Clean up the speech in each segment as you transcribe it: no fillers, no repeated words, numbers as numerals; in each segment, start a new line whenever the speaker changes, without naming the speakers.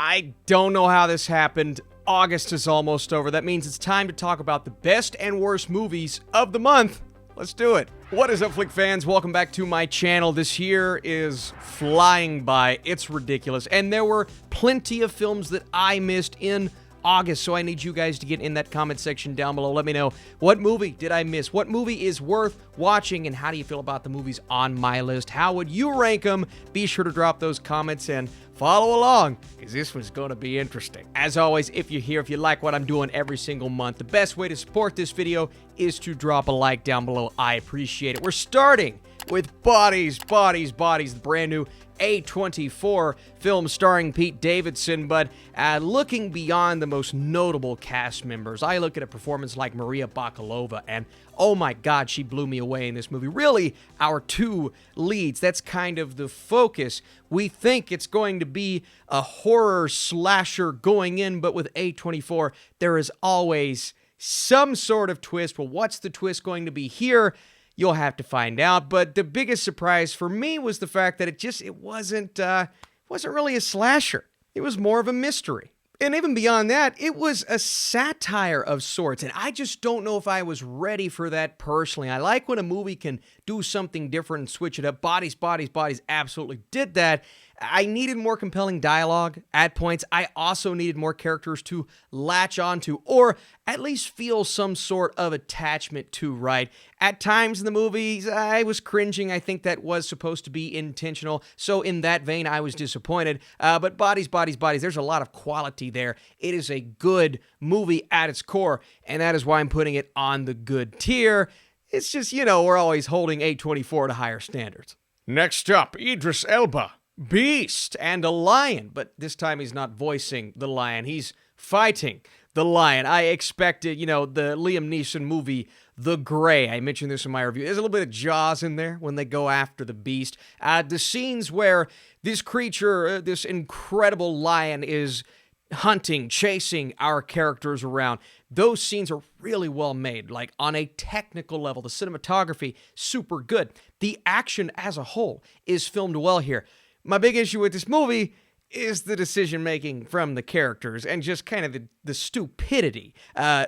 I don't know how this happened. August is almost over. That means it's time to talk about the best and worst movies of the month. Let's do it. What is up, Flick fans? Welcome back to my channel. This year is flying by. It's ridiculous. And there were plenty of films that I missed in August, so I need you guys to get in that comment section down below. Let me know, what movie did I miss? What movie is worth watching? And how do you feel about the movies on my list? How would you rank them? Be sure to drop those comments and follow along, because this was going to be interesting. As always, if you're here, if you like what I'm doing every single month, the best way to support this video is to drop a like down below. I appreciate it. We're starting with Bodies, the brand new A24 film starring Pete Davidson, but looking beyond the most notable cast members, I look at a performance like Maria Bakalova, and oh my god, she blew me away in this movie. Really, our two leads, that's kind of the focus. We think it's going to be a horror slasher going in, but with A24, there is always some sort of twist. Well, what's the twist going to be here? You'll have to find out, but the biggest surprise for me was the fact that it wasn't really a slasher. It was more of a mystery. And even beyond that, it was a satire of sorts, and I just don't know if I was ready for that personally. I like when a movie can do something different and switch it up. Bodies absolutely did that. I needed more compelling dialogue at points. I also needed more characters to latch onto, or at least feel some sort of attachment to, right? At times in the movies, I was cringing. I think that was supposed to be intentional. So in that vein, I was disappointed. But Bodies, there's a lot of quality there. It is a good movie at its core, and that is why I'm putting it on the good tier. It's just, we're always holding A24 to higher standards. Next up, Idris Elba. Beast and a lion, but this time he's not voicing the lion, he's fighting the lion. I expected, the Liam Neeson movie, The Grey. I mentioned this in my review. There's a little bit of Jaws in there when they go after the beast. The scenes where this creature, this incredible lion, is hunting, chasing our characters around. Those scenes are really well made, like on a technical level. The cinematography, super good. The action as a whole is filmed well here. My big issue with this movie is the decision-making from the characters and just kind of the stupidity.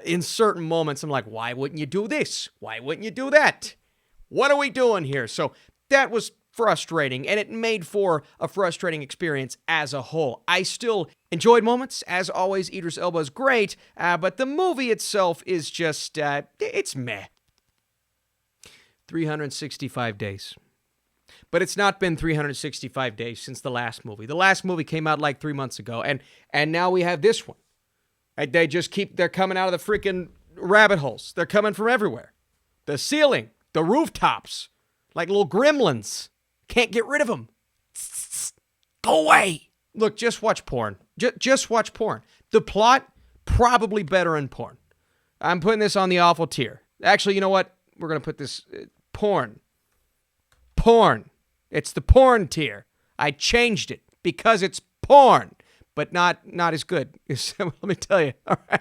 In certain moments, I'm like, why wouldn't you do this? Why wouldn't you do that? What are we doing here? So that was frustrating, and it made for a frustrating experience as a whole. I still enjoyed moments. As always, Idris Elba is great, but the movie itself is just, it's meh. 365 days. But it's not been 365 days since the last movie. The last movie came out like 3 months ago, and now we have this one. They're coming out of the freaking rabbit holes. They're coming from everywhere. The ceiling, the rooftops, like little gremlins. Can't get rid of them. Go away. Look, just watch porn. Just watch porn. The plot, probably better in porn. I'm putting this on the awful tier. Actually, you know what? We're going to put this, porn. It's the porn tier. I changed it because it's porn, but not as good. Let me tell you. All right,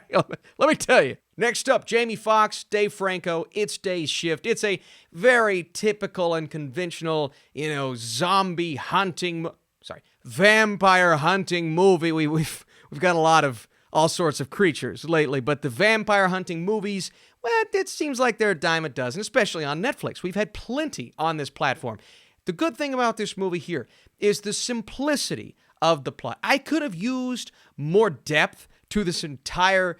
let me tell you. Next up, Jamie Foxx, Dave Franco. It's Day Shift. It's a very typical and conventional, vampire hunting movie. We've got a lot of all sorts of creatures lately, but the vampire hunting movies, well, it seems like they're a dime a dozen, especially on Netflix. We've had plenty on this platform. The good thing about this movie here is the simplicity of the plot. I could have used more depth to this entire,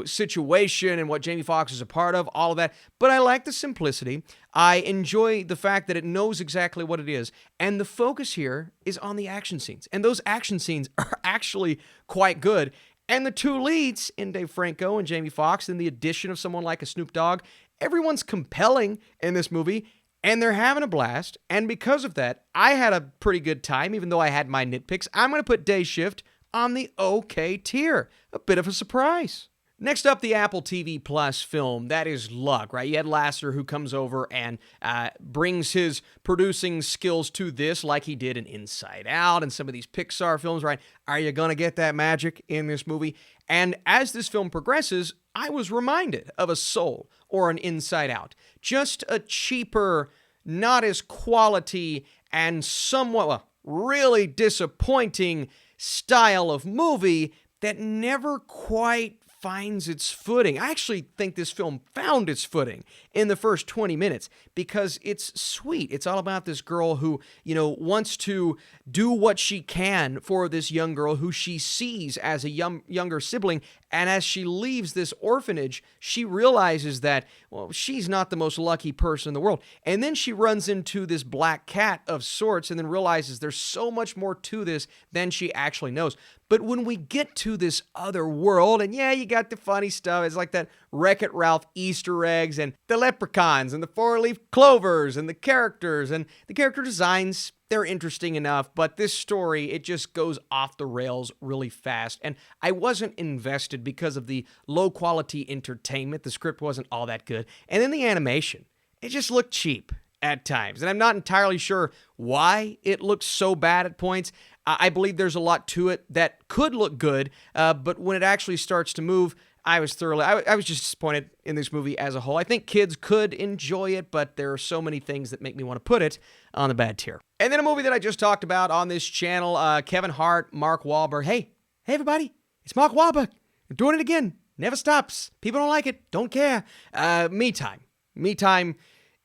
situation and what Jamie Foxx is a part of, all of that, but I like the simplicity. I enjoy the fact that it knows exactly what it is, and the focus here is on the action scenes, and those action scenes are actually quite good. And the two leads in Dave Franco and Jamie Foxx, and the addition of someone like a Snoop Dogg, everyone's compelling in this movie, and they're having a blast. And because of that, I had a pretty good time, even though I had my nitpicks. I'm going to put Day Shift on the okay tier. A bit of a surprise. Next up, the Apple TV Plus film, that is Luck, right? You had Lasser, who comes over and brings his producing skills to this, like he did in Inside Out and some of these Pixar films, right? Are you going to get that magic in this movie? And as this film progresses, I was reminded of a Soul or an Inside Out. Just a cheaper, not as quality, and somewhat, really disappointing style of movie that never quite finds its footing. I actually think this film found its footing in the first 20 minutes because it's sweet. It's all about this girl who, wants to do what she can for this young girl who she sees as a younger sibling. And as she leaves this orphanage, she realizes that, well, she's not the most lucky person in the world. And then she runs into this black cat of sorts and then realizes there's so much more to this than she actually knows. But when we get to this other world, and yeah, you got the funny stuff. It's like that Wreck-It Ralph Easter eggs and the leprechauns and the four-leaf clovers and the characters and the character designs. They're interesting enough, but this story, it just goes off the rails really fast. And I wasn't invested because of the low-quality entertainment. The script wasn't all that good. And then the animation, it just looked cheap at times. And I'm not entirely sure why it looks so bad at points. I believe there's a lot to it that could look good, but when it actually starts to move, I was just disappointed in this movie as a whole. I think kids could enjoy it, but there are so many things that make me want to put it on the bad tier. And then a movie that I just talked about on this channel, Kevin Hart, Mark Wahlberg. Hey everybody, it's Mark Wahlberg. I'm doing it again. Never stops. People don't like it. Don't care. Me Time. Me Time,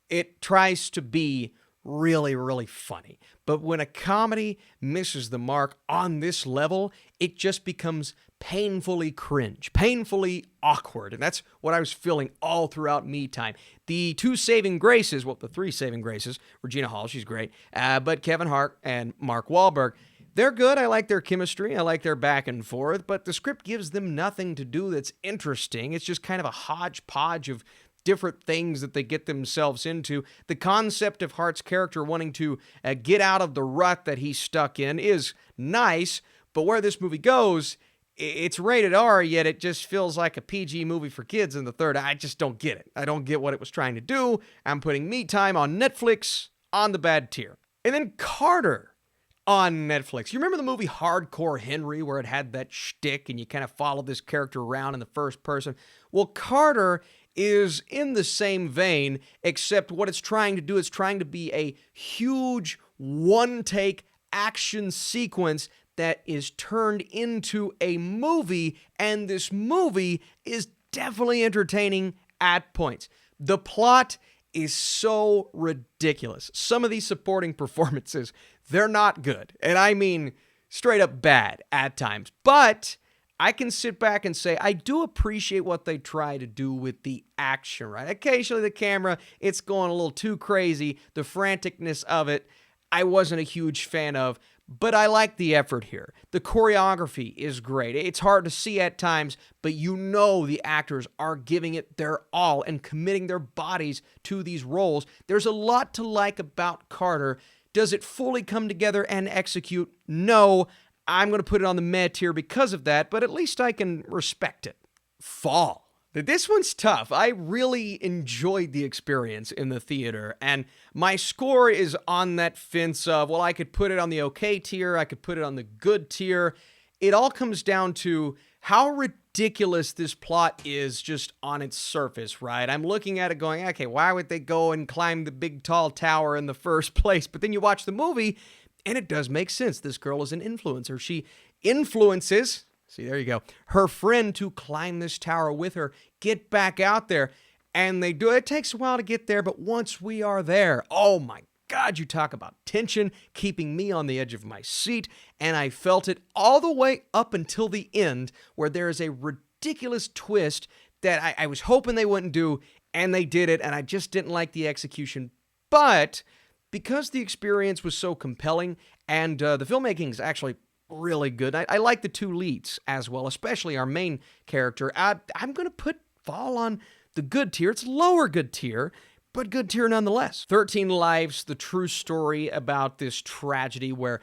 it tries to be really, really funny. But when a comedy misses the mark on this level, it just becomes painfully cringe, painfully awkward. And that's what I was feeling all throughout Me Time. The two saving graces, well, the three saving graces, Regina Hall, she's great, but Kevin Hart and Mark Wahlberg, they're good. I like their chemistry. I like their back and forth, but the script gives them nothing to do that's interesting. It's just kind of a hodgepodge of different things that they get themselves into. The concept of Hart's character wanting to get out of the rut that he's stuck in is nice, but where this movie goes, it's rated R, yet it just feels like a PG movie for kids in the third. I just don't get it. I don't get what it was trying to do. I'm putting Me Time on Netflix on the bad tier. And then Carter on Netflix. You remember the movie Hardcore Henry, where it had that shtick and you kind of follow this character around in the first person? Well, Carter is in the same vein, except what it's trying to do is trying to be a huge one-take action sequence that is turned into a movie, and this movie is definitely entertaining at points. The plot is so ridiculous. Some of these supporting performances, they're not good, and I mean straight up bad at times, but I can sit back and say I do appreciate what they try to do with the action, right? Occasionally the camera, it's going a little too crazy. The franticness of it, I wasn't a huge fan of, but I like the effort here. The choreography is great. It's hard to see at times, but you know the actors are giving it their all and committing their bodies to these roles. There's a lot to like about Carter. Does it fully come together and execute? No. I'm going to put it on the meh tier because of that, but at least I can respect it. Fall. This one's tough. I really enjoyed the experience in the theater, and my score is on that fence of, well, I could put it on the okay tier, I could put it on the good tier. It all comes down to how ridiculous this plot is just on its surface, right? I'm looking at it going, okay, why would they go and climb the big tall tower in the first place? But then you watch the movie, and it does make sense. This girl is an influencer. She influences, see, there you go, her friend to climb this tower with her, get back out there, and they do it. It takes a while to get there, but once we are there, oh my God, you talk about tension, keeping me on the edge of my seat, and I felt it all the way up until the end, where there is a ridiculous twist that I was hoping they wouldn't do, and they did it, and I just didn't like the execution. But because the experience was so compelling, and the filmmaking is actually really good, I like the two leads as well, especially our main character. I'm going to put Fall on the good tier. It's lower good tier, but good tier nonetheless. 13 Lives, the true story about this tragedy where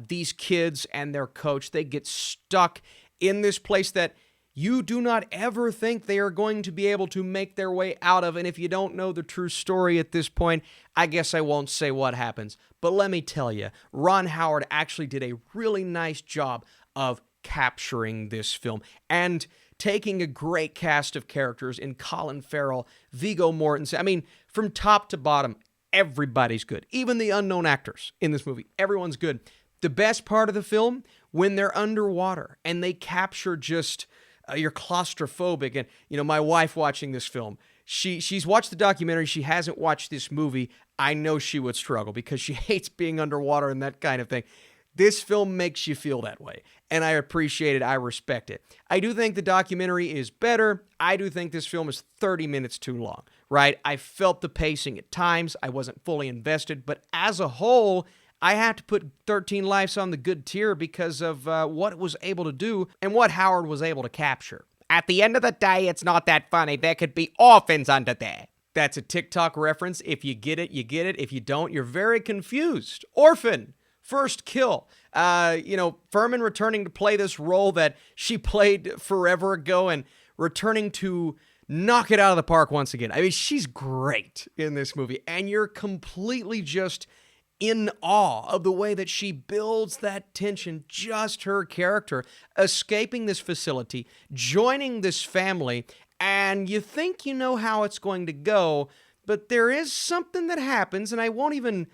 these kids and their coach, they get stuck in this place that you do not ever think they are going to be able to make their way out of. And if you don't know the true story at this point, I guess I won't say what happens. But let me tell you, Ron Howard actually did a really nice job of capturing this film and taking a great cast of characters in Colin Farrell, Viggo Mortensen. I mean, from top to bottom, everybody's good. Even the unknown actors in this movie, everyone's good. The best part of the film when they're underwater and they capture just you're claustrophobic. And, my wife watching this film, she's watched the documentary. She hasn't watched this movie. I know she would struggle because she hates being underwater and that kind of thing. This film makes you feel that way, and I appreciate it. I respect it. I do think the documentary is better. I do think this film is 30 minutes too long, right? I felt the pacing at times. I wasn't fully invested, but as a whole, I have to put 13 Lives on the good tier because of what it was able to do and what Howard was able to capture. At the end of the day, it's not that funny. There could be orphans under there. That's a TikTok reference. If you get it, you get it. If you don't, you're very confused. Orphan. First kill. Furman returning to play this role that she played forever ago and returning to knock it out of the park once again. I mean, she's great in this movie, and you're completely just in awe of the way that she builds that tension, just her character, escaping this facility, joining this family, and you think you know how it's going to go, but there is something that happens, and I won't even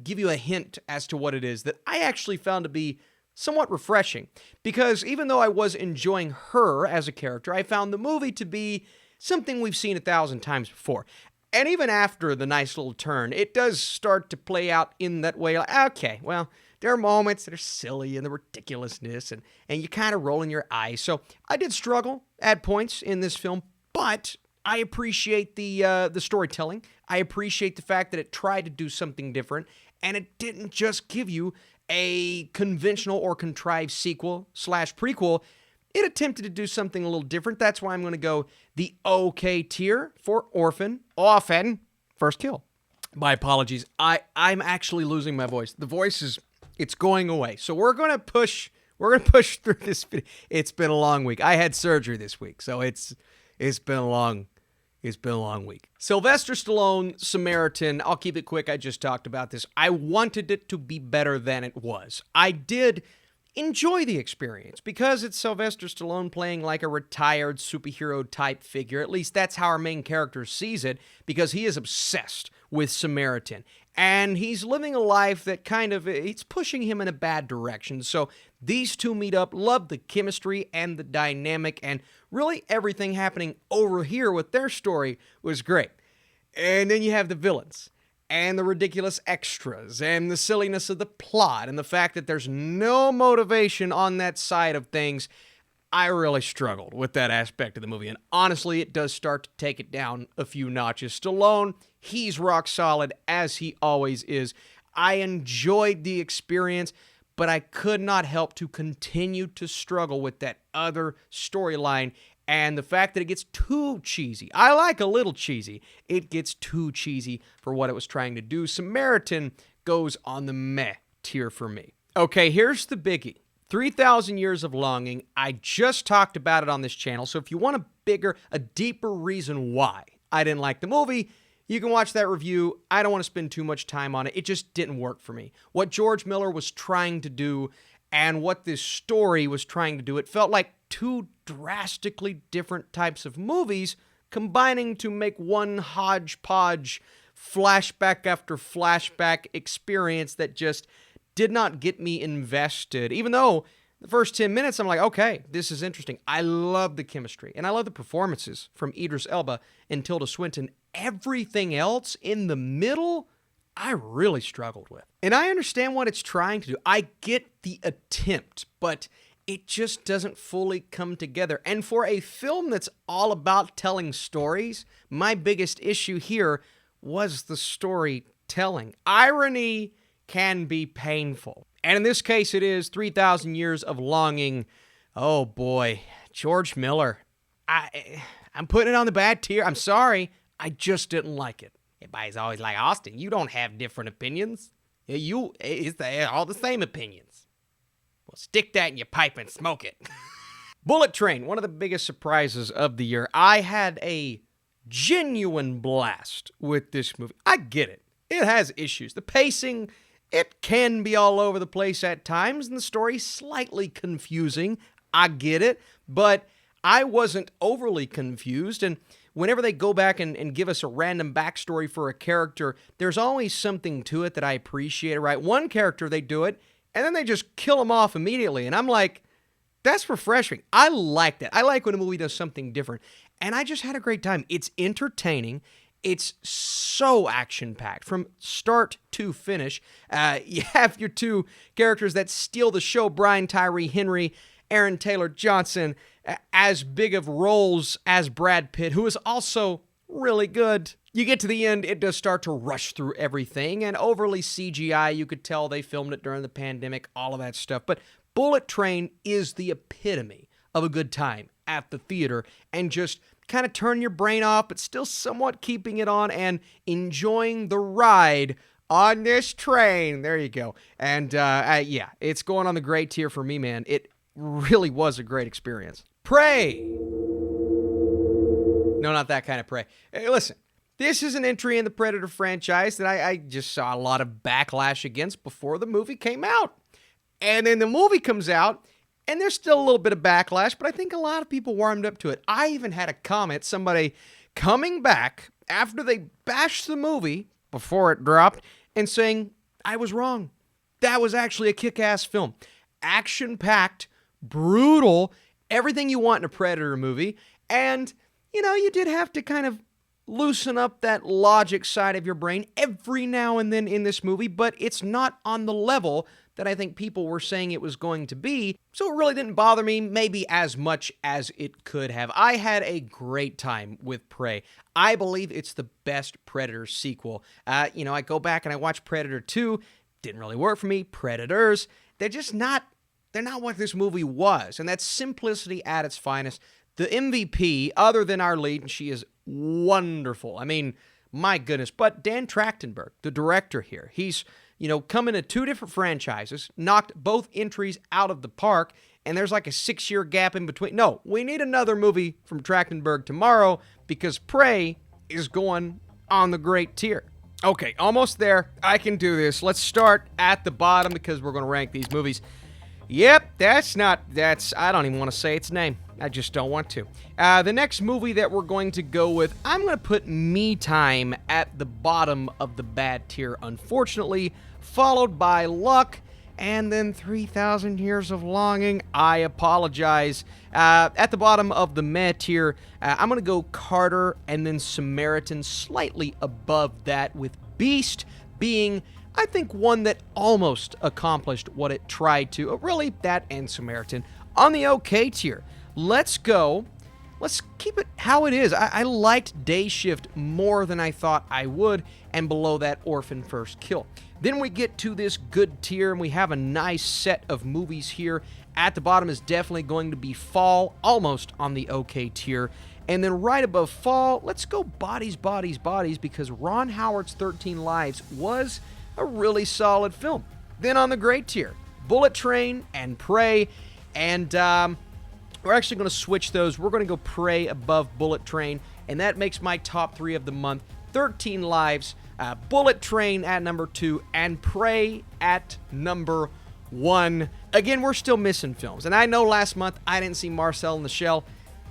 give you a hint as to what it is, that I actually found to be somewhat refreshing. Because even though I was enjoying her as a character, I found the movie to be something we've seen 1,000 times before. And even after the nice little turn, it does start to play out in that way. Like, okay, well, there are moments that are silly and the ridiculousness, and you kind of rolling your eyes. So I did struggle at points in this film, but I appreciate the storytelling. I appreciate the fact that it tried to do something different, and it didn't just give you a conventional or contrived sequel/prequel. It attempted to do something a little different. That's why I'm going to go the okay tier for Orphan. First kill. My apologies. I'm actually losing my voice. The voice it's going away. So we're going to push through this video. It's been a long week. I had surgery this week, so it's been a long week. Sylvester Stallone, Samaritan. I'll keep it quick. I just talked about this. I wanted it to be better than it was. I did enjoy the experience because it's Sylvester Stallone playing like a retired superhero type figure. At least that's how our main character sees it, because he is obsessed with Samaritan. And he's living a life that it's pushing him in a bad direction. So these two meet up, love the chemistry and the dynamic, and really everything happening over here with their story was great. And then you have the villains, and the ridiculous extras, and the silliness of the plot, and the fact that there's no motivation on that side of things. I really struggled with that aspect of the movie, and honestly, it does start to take it down a few notches. Stallone, he's rock solid, as he always is. I enjoyed the experience, but I could not help to continue to struggle with that other storyline, and the fact that it gets too cheesy. I like a little cheesy. It gets too cheesy for what it was trying to do. Samaritan goes on the meh tier for me. Okay, here's the biggie. 3,000 Years of Longing. I just talked about it on this channel, so if you want a deeper reason why I didn't like the movie, you can watch that review. I don't want to spend too much time on it. It just didn't work for me. What George Miller was trying to do and what this story was trying to do, it felt like two drastically different types of movies combining to make one hodgepodge flashback after flashback experience that just did not get me invested. Even though the first 10 minutes, I'm like, okay, this is interesting. I love the chemistry, and I love the performances from Idris Elba and Tilda Swinton. Everything else in the middle, I really struggled with. And I understand what it's trying to do. I get the attempt, but it just doesn't fully come together. And for a film that's all about telling stories, my biggest issue here was the storytelling. Irony can be painful. And in this case, it is 3,000 Years of Longing. Oh boy, George Miller. I'm putting it on the bad tier. I'm sorry. I just didn't like it. Everybody's always like, Austin, you don't have different opinions. It's all the same opinions. Well, stick that in your pipe and smoke it. Bullet Train, one of the biggest surprises of the year. I had a genuine blast with this movie. I get it. It has issues. The pacing, it can be all over the place at times, and the story slightly confusing. I get it, but I wasn't overly confused, and whenever they go back and give us a random backstory for a character, there's always something to it that I appreciate, right? One character, they do it, and then they just kill him off immediately. And I'm like, that's refreshing. I like that. I like when a movie does something different. And I just had a great time. It's entertaining. It's so action-packed from start to finish. You have your two characters that steal the show, Brian Tyree Henry, Aaron Taylor Johnson, as big of roles as Brad Pitt, who is also really good. You get to the end, it does start to rush through everything, and overly CGI, you could tell they filmed it during the pandemic, all of that stuff. But Bullet Train is the epitome of a good time at the theater, and just kind of turn your brain off, but still somewhat keeping it on and enjoying the ride on this train. There you go. And yeah, it's going on the great tier for me, man. It really was a great experience. Prey. No, not that kind of Prey. Hey, listen, this is an entry in the Predator franchise that I just saw a lot of backlash against before the movie came out. And then the movie comes out, and there's still a little bit of backlash, but I think a lot of people warmed up to it. I even had a comment, somebody coming back after they bashed the movie before it dropped and saying, I was wrong. That was actually a kick-ass film. Action-packed, brutal, everything you want in a Predator movie. And, you know, you did have to kind of loosen up that logic side of your brain every now and then in this movie, but it's not on the level that I think people were saying it was going to be, so it really didn't bother me maybe as much as it could have. I had a great time with Prey. I believe it's the best Predator sequel. I go back and I watch Predator 2, didn't really work for me. Predators, they're not what this movie was, and that's simplicity at its finest. The MVP, other than our lead, and she is wonderful. I mean, my goodness. But Dan Trachtenberg, the director here, he's coming to two different franchises, knocked both entries out of the park, and there's like a 6-year gap in between. No, we need another movie from Trachtenberg tomorrow because Prey is going on the great tier. Okay, almost there. I can do this. Let's start at the bottom because we're going to rank these movies. Yep, I don't even want to say its name. I just don't want to. The next movie that we're going to go with, I'm going to put Me Time at the bottom of the bad tier, unfortunately, followed by Luck, and then 3,000 Years of Longing. I apologize. At the bottom of the meh tier, I'm going to go Carter and then Samaritan, slightly above that, with Beast being, I think, one that almost accomplished what it tried to. Really, that and Samaritan. On the okay tier, let's keep it how it is. I liked Day Shift more than I thought I would, and below that, Orphan First Kill. Then we get to this good tier, and we have a nice set of movies here. At the bottom is definitely going to be Fall, almost on the okay tier. And then right above Fall, let's go Bodies, Bodies, Bodies, because Ron Howard's 13 Lives was a really solid film. Then on the great tier, Bullet Train and Prey, and we're actually going to switch those. We're going to go Prey above Bullet Train, and that makes my top 3 of the month. 13 Lives, Bullet Train at number 2, and Prey at number 1. Again, we're still missing films, and I know last month I didn't see Marcel in the Shell.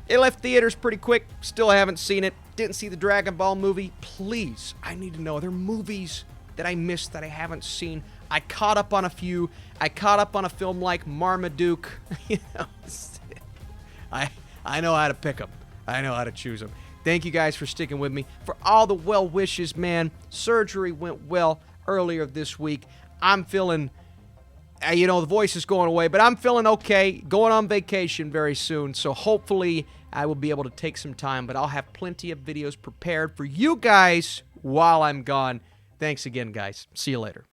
It left theaters pretty quick. Still haven't seen it. Didn't see the Dragon Ball movie. Please, I need to know. Are there movies that I missed that I haven't seen? I caught up on a few. I caught up on a film like Marmaduke. I know how to pick them. I know how to choose them. Thank you guys for sticking with me. For all the well wishes, man. Surgery went well earlier this week. I'm feeling, the voice is going away, but I'm feeling okay. Going on vacation very soon, so hopefully I will be able to take some time, but I'll have plenty of videos prepared for you guys while I'm gone. Thanks again, guys. See you later.